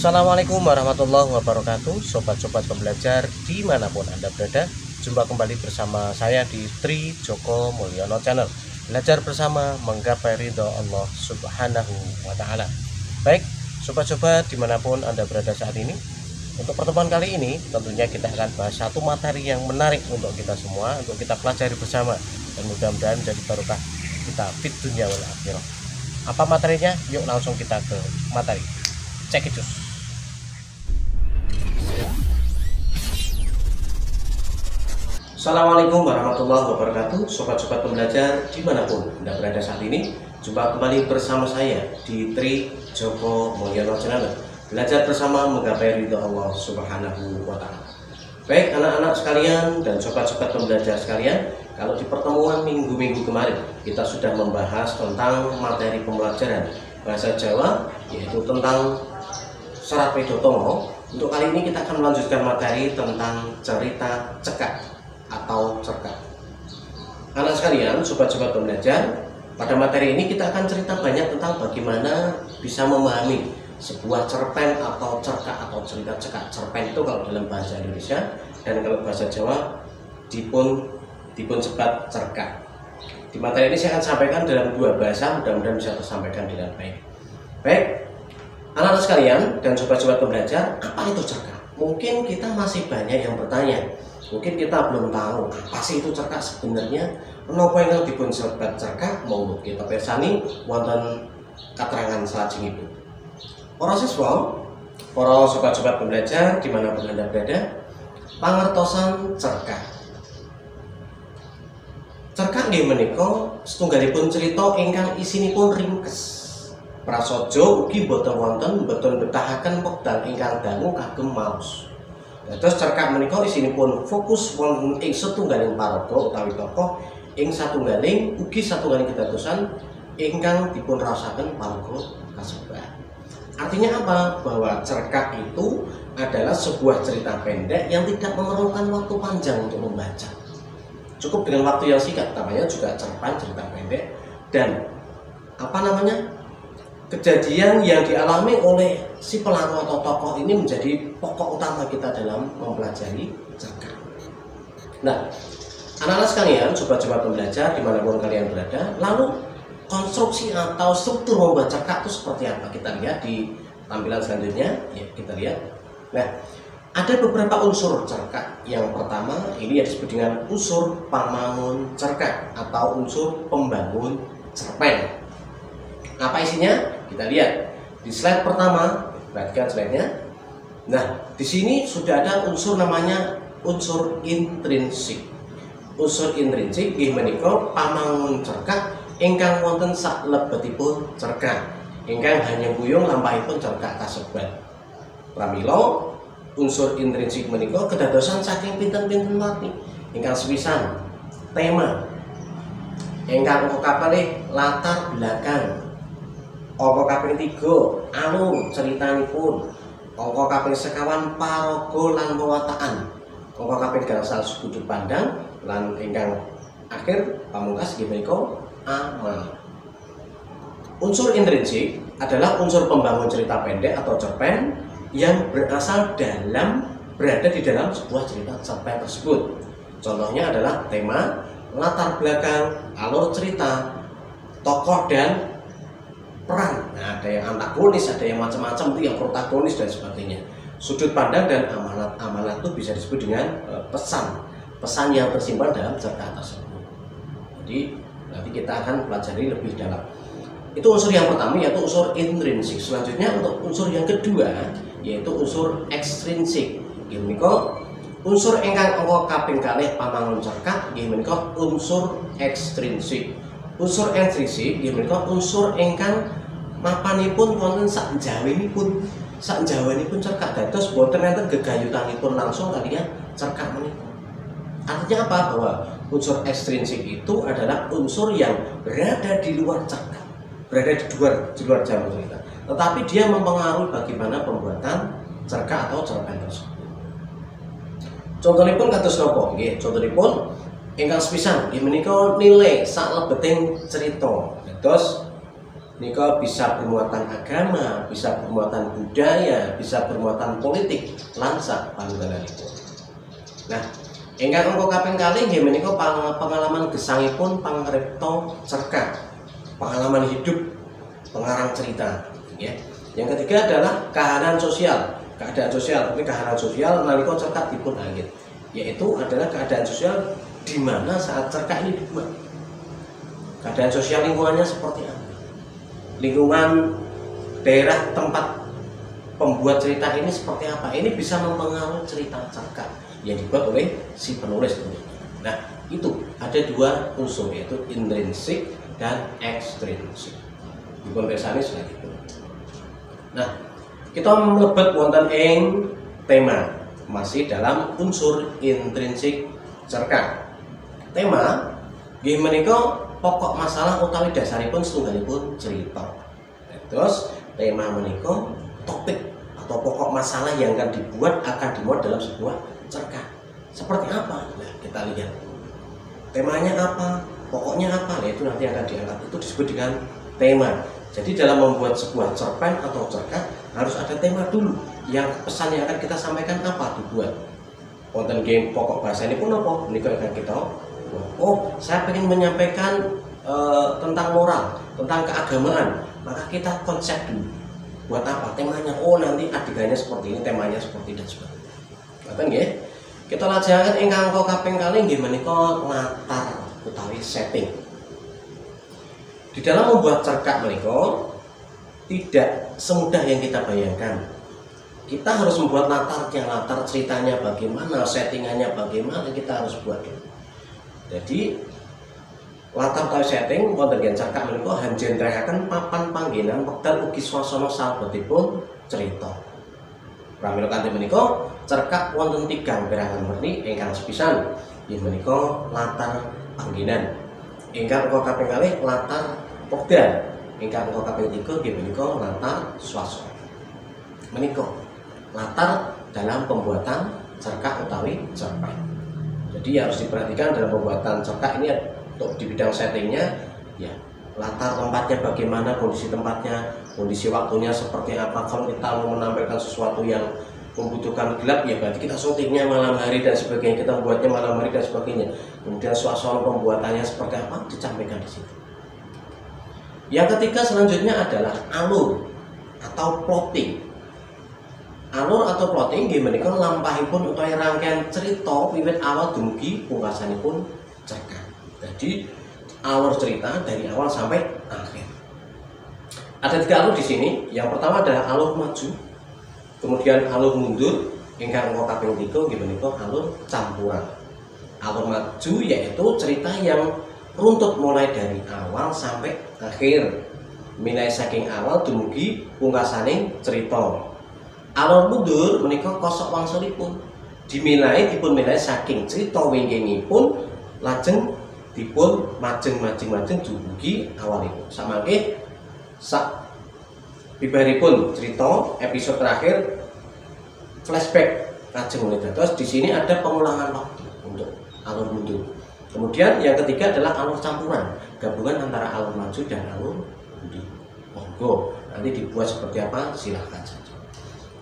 Assalamualaikum warahmatullahi wabarakatuh, sobat-sobat pembelajar dimanapun Anda berada. Jumpa kembali bersama saya di Tri Joko Mulyono Channel. Belajar bersama menggapai ridho Allah Subhanahu wa Ta'ala. Baik, sobat-sobat dimanapun Anda berada saat ini, untuk pertemuan kali ini tentunya kita akan bahas satu materi yang menarik untuk kita semua, untuk kita pelajari bersama, dan mudah-mudahan jadi barokah kita fit dunia wal akhirah. Apa materinya? Yuk langsung kita ke materi. Cek it. Assalamualaikum warahmatullahi wabarakatuh, sobat-sobat pembelajar dimanapun Anda berada saat ini. Jumpa kembali bersama saya di Tri Joko Mulyono Channel. Belajar bersama menggapai ridho Allah Subhanahu wa Ta'ala. Baik anak-anak sekalian dan sobat-sobat pembelajar sekalian, kalau di pertemuan minggu-minggu kemarin kita sudah membahas tentang materi pembelajaran bahasa Jawa, yaitu tentang Serat Pedotomo. Untuk kali ini kita akan melanjutkan materi tentang cerita cekak atau cerkak. Anak sekalian, sobat-sobat pembelajar, pada materi ini kita akan cerita banyak tentang bagaimana bisa memahami sebuah cerpen atau cerkak atau cerita cekak. Cerpen itu kalau dalam bahasa Indonesia, dan kalau bahasa Jawa dipun sebat cerkak. Di materi ini saya akan sampaikan dalam dua bahasa, mudah-mudahan bisa tersampaikan dengan baik. Baik, anak-anak sekalian dan sobat-sobat pembelajar, apa itu cerkak? Mungkin kita masih banyak yang bertanya. Mungkin kita belum tahu apa sih itu cerkak sebenarnya. Menapa ingkang dipun sebat cerkak? Monggo kita pirsani wonten katerangan salajengipun. Para siswa, para sobat-sobat pembelajar dimanapun Anda berada, pangertosan cerkak. Cerkak nggih menika setunggalipun cerita ingkang isinipun ringkes. Prasaja ugi boten wonten boten betahaken wekdal ingkang dangu kagem maos. Terus cerkak menika isinipun fokus wonten ing setunggaling paraga utawi tokoh ing satunggaling ugi satunggaling kedadosan ingkang dipun rasaken paraga kasebat. Artinya apa? Bahwa cerkak itu adalah sebuah cerita pendek yang tidak memerlukan waktu panjang untuk membaca. Cukup dengan waktu yang singkat, namanya juga cerpen, cerita pendek. Dan kejadian yang dialami oleh si pelaku atau tokoh ini menjadi pokok utama kita dalam mempelajari cerkak. Nah, anak-anak sekalian, sobat-sobat pembelajar dimanapun kalian berada, lalu konstruksi atau struktur membuat cerkak itu seperti apa? Kita lihat di tampilan selanjutnya. Ya, kita lihat. Nah, ada beberapa unsur cerkak. Yang pertama ini yang disebut dengan unsur pamangun cerkak atau unsur pembangun cerpen. Apa isinya? Kita lihat di slide pertama. Perhatikan slide-nya. Nah, di sini sudah ada unsur namanya unsur intrinsik. Unsur intrinsik inggih menika pamangun cerkak ingkang wonten salebetipun cerkak, ingkang hanya buyung lampahipun cerkak kasebat. Pramila unsur intrinsik menika kedadosan saking pinten-pinten warni ingkang sepisan tema, ingkang kapalih latar belakang, angka kaping 3 alur ceritanipun, angka kaping 50 paraga lan pewataan, angka kaping gangsal sudut pandang, lan ingkang akhir pamungkas inggih menika amal. Unsur intrinsik adalah unsur pembangun cerita pendek atau cerpen yang berada di dalam sebuah cerita cerpen tersebut. Contohnya adalah tema, latar belakang, alur cerita, tokoh dan peran. Nah, ada yang antagonis, ada yang macam-macam, itu yang protagonis dan sebagainya. Sudut pandang dan amanat itu bisa disebut dengan pesan yang tersimpan dalam cerita tersebut. Jadi nanti kita akan pelajari lebih dalam. Itu unsur yang pertama, yaitu unsur intrinsik. Selanjutnya untuk unsur yang kedua, yaitu unsur ekstrinsik. Inggih menika unsur ingkang angka kaping kalih pamangun cerkak, inggih menika unsur ekstrinsik. Unsur ekstrinsik inggih menika unsur ingkang mapanipun wonten sak jawanipun cerkak, dados boten enten gegayutanipun langsung kaliyan cerkak menika. Artinya apa? Bahwa unsur ekstrinsik itu adalah unsur yang berada di luar cerkak, berada di luar jalan cerita, tetapi dia mempengaruhi bagaimana pembuatan cerkak atau cerpen tersebut. Contohipun kados napa? Nggih, contohipun ingkang sepisan inggih menika nilai saklebeting cerita. Dados Niko bisa bermuatan agama, bisa bermuatan budaya, bisa bermuatan politik, lansa panggalipun. Nah, ingkang angka kaping kalih nggih menika pengalaman gesangipun pangripta cerkak, pengalaman hidup, pengarang cerita, ya. Yang ketiga adalah keadaan sosial, tapi keadaan sosial nalika cerkak dipun anggit, yaitu adalah keadaan sosial di mana saat cerkak ini dibuat. Keadaan sosial lingkungannya seperti apa? Lingkungan daerah tempat pembuat cerita ini seperti apa? Ini bisa mempengaruhi cerita cerkak yang dibuat oleh si penulis tentunya. Nah, itu ada dua unsur, yaitu intrinsik dan ekstrinsik. Dipun pirsani selanjutnya. Nah, kita mlebet wonten ing tema masih dalam unsur intrinsik cerkak. Tema nggih menika pokok masalah utawi dasaripun setunggalipun cerita. Terus tema menika topik atau pokok masalah yang akan dimuat dalam sebuah cerkak. Seperti apa? Nah, kita lihat. Temanya apa? Pokoknya apa? Nah, itu nanti akan diangkat. Itu disebut dengan tema. Jadi dalam membuat sebuah cerpen atau cerkak harus ada tema dulu. Yang pesan yang akan kita sampaikan apa dibuat. Konten game pokok bahasa ini pun apa? Ini akan kita. Oh, saya ingin menyampaikan tentang moral, tentang keagamaan, maka kita konsep dulu. Buat apa? Temanya. Oh, nanti adegannya seperti ini, temanya seperti dan sebagainya. Ngaten nggih? Kita lajengaken ingkang kaping kalih nggih menika latar utawi setting. Di dalam membuat cerkak menika tidak semudah yang kita bayangkan. Kita harus membuat latar ceritanya bagaimana, settingannya bagaimana, kita harus buat. Jadi latar utawi setting wonten ing cerkak menika hanjlentrekaken papan panggenan wekdal ugi swasana salebetipun cerita. Pramila kanthi menika cerkak wonten tigang perangan werni ingkang sepisan inggih menika latar panggenan. Ingkang kaping kalih latar wekdal. Ingkang kaping 3 inggih menika latar swasana. Menika latar dalam pembuatan cerkak utawi cerpen. Jadi harus diperhatikan dalam pembuatan cerkak ini untuk di bidang settingnya, ya latar tempatnya bagaimana, kondisi tempatnya, kondisi waktunya seperti apa. Kalau kita mau menampilkan sesuatu yang membutuhkan gelap, ya berarti kita syutingnya malam hari dan sebagainya, kita membuatnya malam hari dan sebagainya. Kemudian suasana pembuatannya seperti apa disampaikan di situ. Yang ketiga selanjutnya adalah alur atau plotting. Alur atau plotting nggih menika lampahipun utawi rangkaian cerita wiwit awal dumugi pungkasanipun cerkak. Jadi alur cerita dari awal sampai akhir. Ada 3 alur di sini. Yang pertama adalah alur maju, kemudian alur mundur, ingkang kaping 3 nggih menika alur campuran. Alur maju yaitu cerita yang runtut mulai dari awal sampai akhir, mulai saking awal dumugi pungkasaning cerita. Alur mundur menika kosok wangsulipun dipun milai saking cerita wingkingipun lajeng dipun majeng dumugi awalipun. Samangke sak bibaripun cerita episode terakhir flashback lajeng mulai dados di sini ada pengulangan waktu untuk alur mundur. Kemudian yang ketiga adalah alur campuran, gabungan antara alur maju dan alur mundur. Monggo nanti dibuat seperti apa silahkan saja.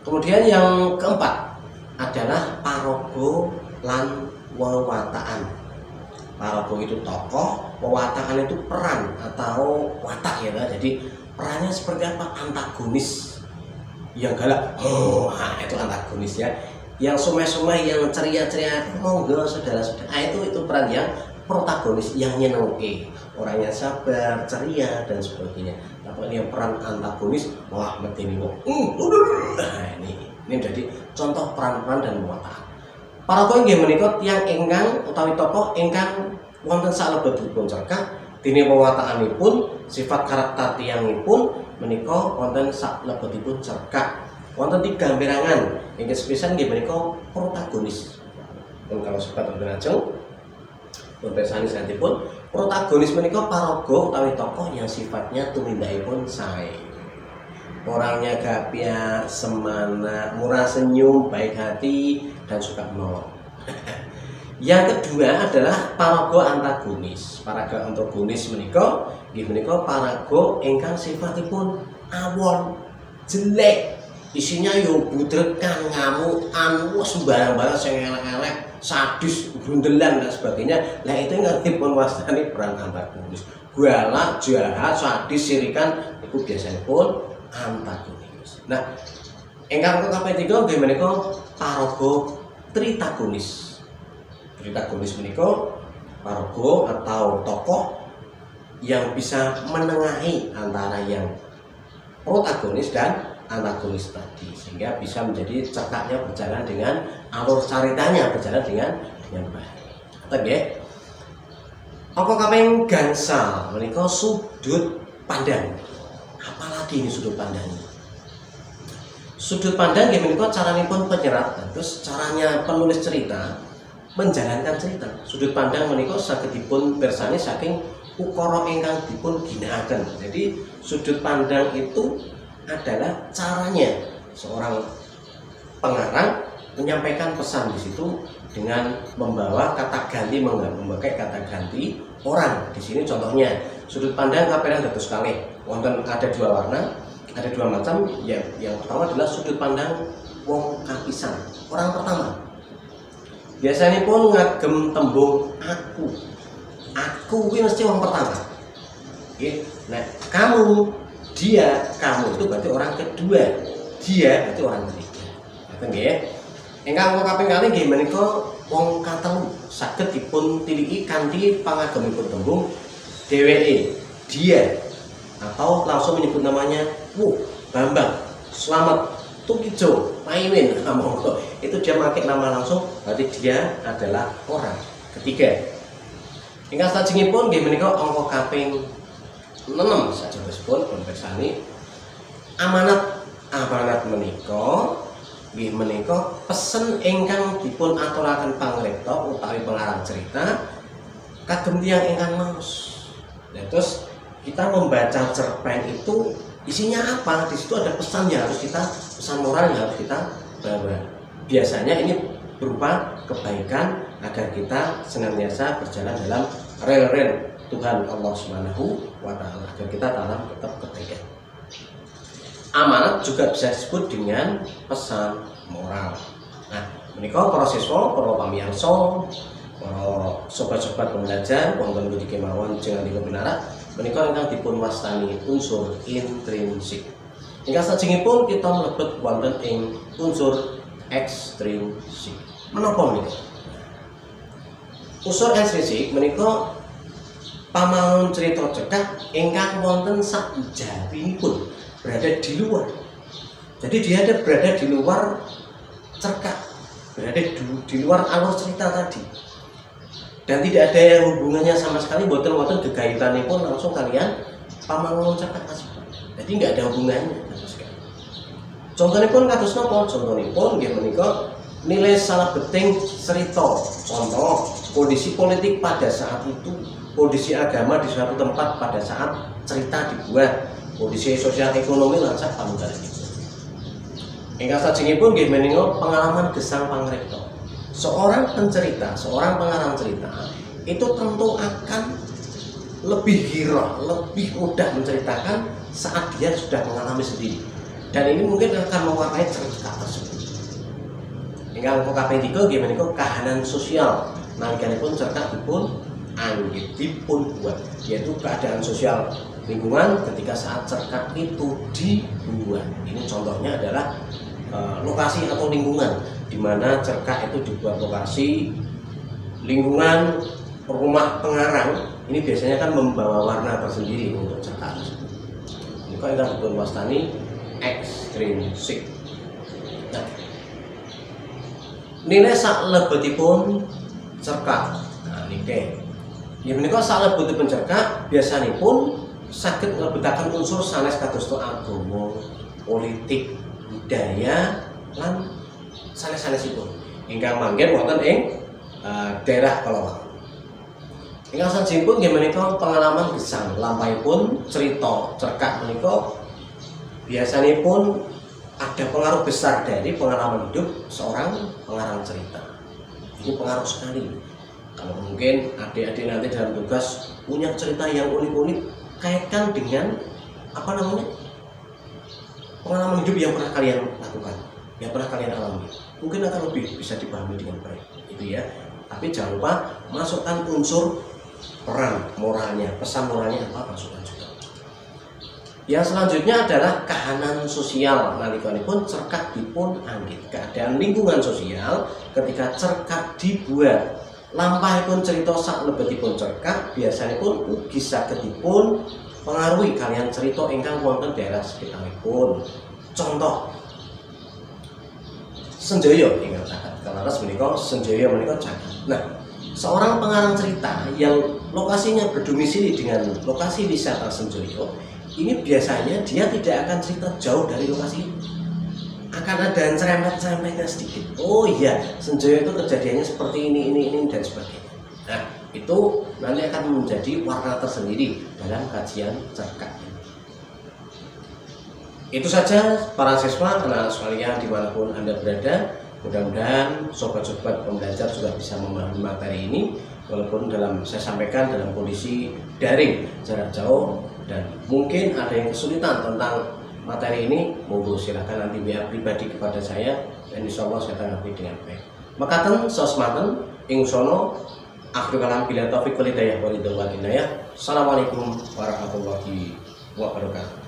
Kemudian yang keempat adalah paraga lan wewataan. Paraga itu tokoh, wewataan itu peran atau watak ya. Jadi perannya seperti apa? Antagonis yang galak. Itu antagonis ya. Yang sumai-sumai, yang ceria-ceria, monggo saudara-saudara. Itu peran yang protagonis, yang nyenengke. Orangnya sabar, ceria dan sebagainya. Tapi yang peran antagonis, wah medeni wong. Nah, ini menjadi contoh peran-peran dan watak. Paraga inggih menika tiyang ingkang utawi tokoh ingkang wonten salebetipun cerkak, dene wewatakanipun, sifat karakter tiyangipun menika wonten salebetipun cerkak. Wonten 3 perangan ingkang sepisan nggih menika protagonis. Dan kalau sobat lajeng Bersani sanipun protagonis menika paraga utawi tokoh yang sifatnya tumindakipun sae. Orangnya gapia, semana, murah senyum, baik hati dan suka menolong. Yang kedua adalah paraga antagonis. Paraga antagonis menika nggih menika paraga ingkang sifatipun awon, jelek. Isinya yo budrekan, ngamukan, sembarang-barang sing elek-elek, sadis, grundelan dan sebagainya. Lah itu ngertipun wastani peran antagonis. Galak, jahat, sadis, sirikan itu biasanya pun antagonis. Nah, ingkang kaping 3 nggih menika paraga tritagonis. Tritagonis menika paraga atau tokoh yang bisa menengahi antara yang protagonis dan antagonis tadi, sehingga bisa menjadi cerkaknya berjalan dengan alur ceritanya berjalan dengan baik. Nggih. Apa kaping gangsal menika sudut pandang. Apalagi ini sudut pandang. Sudut pandang nggih menika caranipun penyerat, terus caranya penulis cerita menjalankan cerita. Sudut pandang menika saged dipun pirsani saking ukara ingkang dipun ginakaken. Jadi sudut pandang itu adalah caranya seorang pengarang menyampaikan pesan di situ dengan membawa kata ganti, memakai kata ganti orang. Di sini contohnya sudut pandang kaperang dados kalih. Wonten ada dua warna, ada dua macam. Yang pertama adalah sudut pandang wong kapisan. Orang pertama biasanya pun ngagem tembung aku. Aku ini mesti orang pertama. Nah, kamu, dia, kamu itu berarti orang kedua. Dia berarti orang ketiga. Ngoten nggih. Ingkang kaping kalih nggih menika wong katelu saged dipun tiliki kanthi pangagemipun tembung dheweke, dia, atau langsung menyebut namanya, Bambang, Slamet, Tukijo, Maimin, monggo. Itu dia pakai nama langsung, berarti dia adalah orang ketiga. Ingkang salajengipun nggih menika angka kaping 6 sajatosipun pun pirsani amanat menika nggih menika pesen ingkang dipun aturaken pangripta utawi pengarang cerita kagem tiyang ingkang maos. Nah, terus kita membaca cerpen itu isinya apa? Di situ ada pesan yang harus kita, pesan moral yang harus kita bawa. Biasanya ini berupa kebaikan agar kita senantiasa berjalan dalam rel-rel Tuhan Allah Subhanahu wa Ta'ala, agar kita dalam tetap kebaikan. Amanat juga bisa disebut dengan pesan moral. Nah, menika para siswa, para pamirsa, para sobat-sobat pembelajar wonten budi kemawon jeneng kebenaran menika ingkang dipun wastani unsur intrinsik. Ingkang salajengipun kita mlebet wonten ing unsur ekstrinsik. Menapa menika? Unsur ekstrinsik menika pamangun cerita cekak ingkang wonten sakjawinipun berada di luar. Jadi dia ada berada di luar cerkak, berada di luar alur cerita tadi. Dan tidak ada yang hubungannya sama sekali, boten-boten gegayutannya pun langsung kalian pamangun cerkak tersebut. Jadi nggak ada hubungannya sama sekali. Contohnya pun kados napa? Contohnya pun nggih menika nilai salah beting cerita. Contoh kondisi politik pada saat itu, kondisi agama di suatu tempat pada saat cerita dibuat, kondisi sosial ekonomi lan sak panunggalipun. Ingkang salajengipun nggih menika pengalaman gesang pangripta. Seorang pencerita, seorang pengarang cerita itu tentu akan lebih girah, lebih mudah menceritakan saat dia sudah mengalami sendiri. Dan ini mungkin akan mewarnai cerita tersebut. Ingkang kaping 3 nggih menika kahanan sosial. Nalikanipun cerita dipun anggit dipun buat, yaitu keadaan sosial lingkungan ketika saat cerkak itu dibuat. Ini contohnya adalah lokasi atau lingkungan di mana cerkak itu dibuat. Lokasi lingkungan rumah pengarang ini biasanya kan membawa warna tersendiri untuk cerkak tersebut. Ini kok kita dipun wastani ekstrinsik. Nah, nilai saklebetipun cerkak. Nah, niki ya menika saklebetipun cerkak biasanipun saged nglebetaken unsur sanes kados agama, politik, budaya lan sanes-sanesipun ingkang manggen wonten ing daerah kalawang. Ingkang salajengipun nggih menika pengalaman gesang lampahipun cerita cerkak menika biasanipun ada pengaruh besar dari pengalaman hidup seorang pengarang cerita. Ini pengaruh sekali. Kalau mungkin adik-adik nanti dalam tugas punya cerita yang unik-unik, kaitkan dengan pengalaman hidup yang pernah kalian lakukan, yang pernah kalian alami, mungkin akan lebih bisa dipahami dengan baik, itu ya. Tapi jangan lupa masukkan unsur peran moralnya, pesan moralnya apa, masukkan juga. Yang selanjutnya adalah kahanan sosial nalikanipun cerkak dipun anggit. Keadaan lingkungan sosial ketika cerkak dibuat lampahipun cerita sak lebetipun cerkak biasanya pun ugi saged dipun pengaruhi kalian cerita ingkang wonten daerah sekitaripun. Contoh Senjaya ingkang caket kalaras menika Senjaya menika caket. Nah, seorang pengarang cerita yang lokasinya berdomisili dengan lokasi wisata Senjaya, ini biasanya dia tidak akan cerita jauh dari lokasi, akan ada cerempet-cerempetnya sedikit. Oh iya, Senjaya itu kejadiannya seperti ini dan sebagainya. Nah, itu nanti akan menjadi warna tersendiri dalam kajian cerkak. Itu saja para siswa, anak-anak sekalian dimanapun Anda berada. Mudah-mudahan sobat-sobat pembelajar sudah bisa memahami materi ini, walaupun saya sampaikan dalam kondisi daring jarak jauh, dan mungkin ada yang kesulitan tentang materi ini, monggo silakan nanti WA pribadi kepada saya, dan insya Allah saya tanggapi dengan baik. Makaten sosmaten ing sono. Akhir kalam bila taufik wal hidayah wal inayah. Assalamualaikum warahmatullahi wabarakatuh.